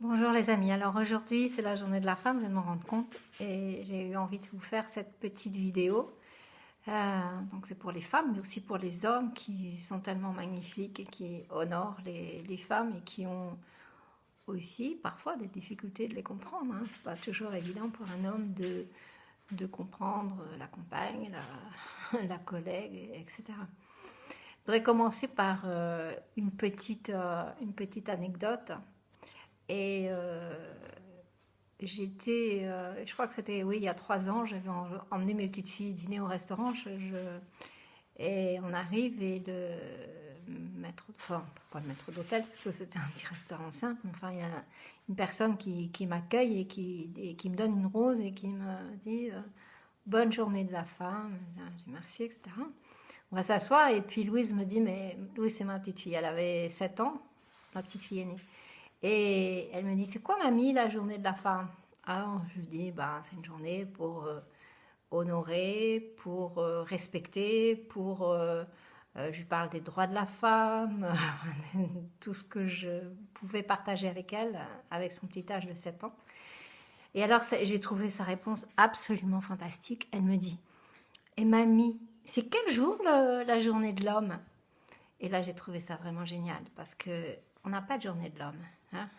Bonjour les amis, alors aujourd'hui c'est la journée de la femme, je viens de m'en rendre compte et j'ai eu envie de vous faire cette petite vidéo. Donc c'est pour les femmes mais aussi pour les hommes qui sont tellement magnifiques et qui honorent les femmes et qui ont aussi parfois des difficultés de les comprendre. Hein. C'est pas toujours évident pour un homme de comprendre la compagne, la collègue, etc. Je voudrais commencer par une petite anecdote. Et je crois que c'était, oui, il y a 3 ans, j'avais emmené mes petites filles dîner au restaurant. Et on arrive et le maître, enfin, pas le maître d'hôtel, parce que c'était un petit restaurant simple, mais enfin, il y a une personne qui m'accueille et qui me donne une rose et qui me dit bonne journée de la femme. Je dis merci, etc. On va s'asseoir et puis Louise me dit, mais Louise, c'est ma petite fille, elle avait 7 ans, ma petite fille aînée. Et elle me dit, c'est quoi mamie la journée de la femme? Alors je lui dis, bah, c'est une journée pour honorer, pour respecter, pour... je lui parle des droits de la femme, tout ce que je pouvais partager avec elle, avec son petit âge de 7 ans. Et alors j'ai trouvé sa réponse absolument fantastique. Elle me dit, et mamie, c'est quel jour la journée de l'homme? Et là, j'ai trouvé ça vraiment génial parce que on n'a pas de journée de l'homme. Hein.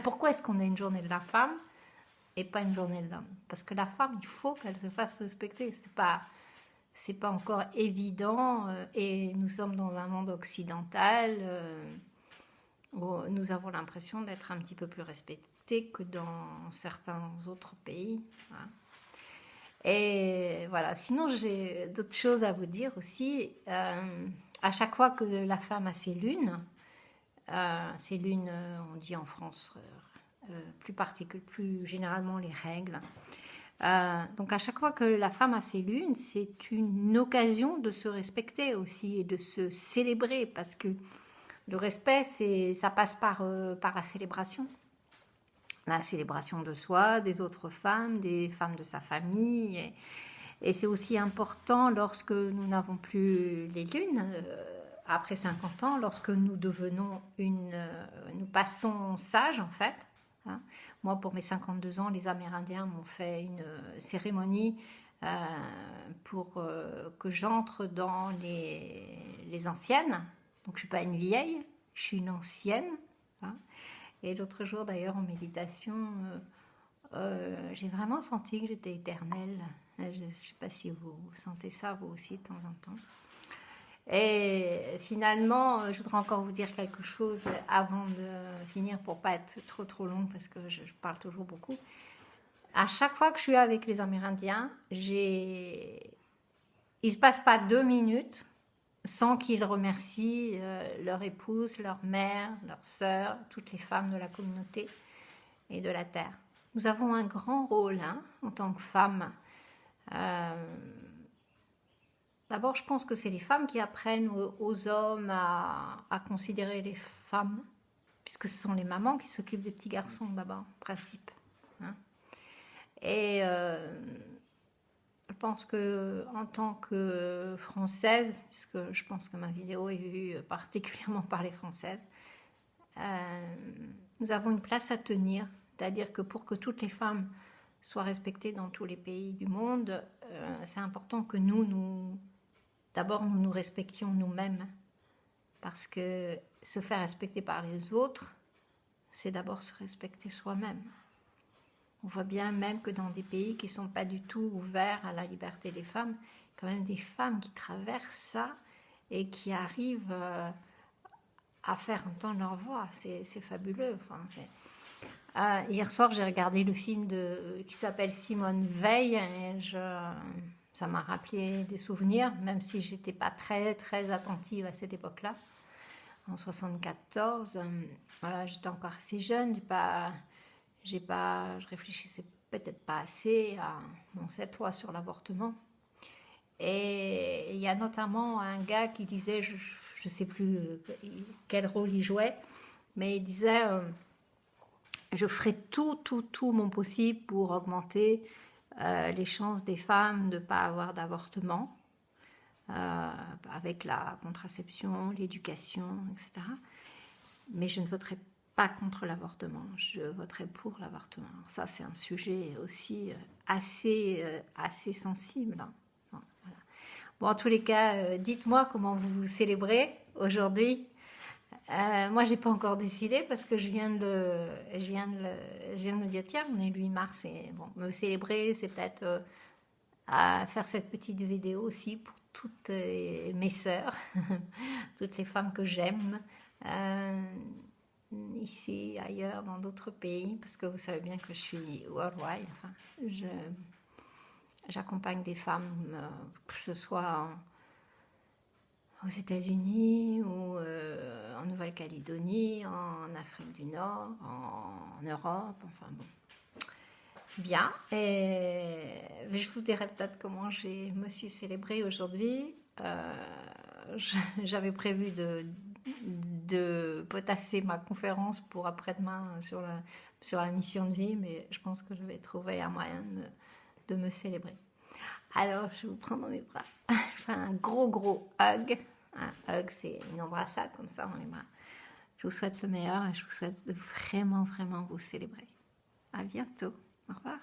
Pourquoi est-ce qu'on a une journée de la femme et pas une journée de l'homme? Parce que la femme, il faut qu'elle se fasse respecter. C'est pas encore évident et nous sommes dans un monde occidental où nous avons l'impression d'être un petit peu plus respectés que dans certains autres pays. Hein. Et voilà, sinon j'ai d'autres choses à vous dire aussi. À chaque fois que la femme a ses lunes, on dit en France, plus généralement les règles. Donc à chaque fois que la femme a ses lunes, c'est une occasion de se respecter aussi et de se célébrer parce que le respect, ça passe par la célébration de soi, des autres femmes, des femmes de sa famille. Et c'est aussi important lorsque nous n'avons plus les lunes, après 50 ans, lorsque nous devenons nous passons sages en fait. Hein. Moi, pour mes 52 ans, les Amérindiens m'ont fait une cérémonie pour que j'entre dans les anciennes. Donc, je ne suis pas une vieille, je suis une ancienne. Hein. Et l'autre jour, d'ailleurs, en méditation, j'ai vraiment senti que j'étais éternelle. Je ne sais pas si vous sentez ça, vous aussi, de temps en temps. Et finalement, je voudrais encore vous dire quelque chose avant de finir pour pas être trop longue parce que je parle toujours beaucoup. À chaque fois que je suis avec les Amérindiens, il se passe pas 2 minutes sans qu'ils remercient leur épouse, leur mère, leur sœur, toutes les femmes de la communauté et de la terre. Nous avons un grand rôle hein, en tant que femmes. D'abord, je pense que c'est les femmes qui apprennent aux hommes à considérer les femmes, puisque ce sont les mamans qui s'occupent des petits garçons d'abord, en principe. Hein. Et je pense que en tant que Française, puisque je pense que ma vidéo est vue particulièrement par les Françaises, nous avons une place à tenir. C'est-à-dire que pour que toutes les femmes soient respectées dans tous les pays du monde, c'est important que d'abord nous nous respections nous-mêmes. Parce que se faire respecter par les autres, c'est d'abord se respecter soi-même. On voit bien même que dans des pays qui ne sont pas du tout ouverts à la liberté des femmes, il y a quand même des femmes qui traversent ça et qui arrivent à faire entendre leur voix. C'est fabuleux. Enfin, hier soir, j'ai regardé le film qui s'appelle Simone Veil et ça m'a rappelé des souvenirs, même si j'étais pas très attentive à cette époque-là. En 74, j'étais encore assez jeune, je réfléchissais peut-être pas assez à cette loi sur l'avortement. Et il y a notamment un gars qui disait, je ne sais plus quel rôle il jouait, mais il disait je ferai tout mon possible pour augmenter les chances des femmes de ne pas avoir d'avortement avec la contraception, l'éducation, etc. Mais je ne voterai pas contre l'avortement, je voterai pour l'avortement. Alors ça, c'est un sujet aussi assez sensible. Hein. Bon, voilà. Bon, en tous les cas, dites-moi comment vous célébrez aujourd'hui. Moi, j'ai pas encore décidé parce que je viens de me dire, tiens, on est le 8 mars et bon, me célébrer, c'est peut-être à faire cette petite vidéo aussi pour toutes mes sœurs, toutes les femmes que j'aime, ici, ailleurs, dans d'autres pays, parce que vous savez bien que je suis worldwide. Enfin, j'accompagne des femmes, que ce soit aux États-Unis ou en Nouvelle-Calédonie, en Afrique du Nord, en Europe, enfin bon. Bien, et je vous dirai peut-être comment je me suis célébrée aujourd'hui. J'avais prévu de potasser ma conférence pour après-demain sur la mission de vie, mais je pense que je vais trouver un moyen de me célébrer. Alors, je vous prends dans mes bras. Je fais un gros hug. Un hug, c'est une embrassade comme ça dans les bras. Je vous souhaite le meilleur et je vous souhaite de vraiment vous célébrer. À bientôt. Au revoir.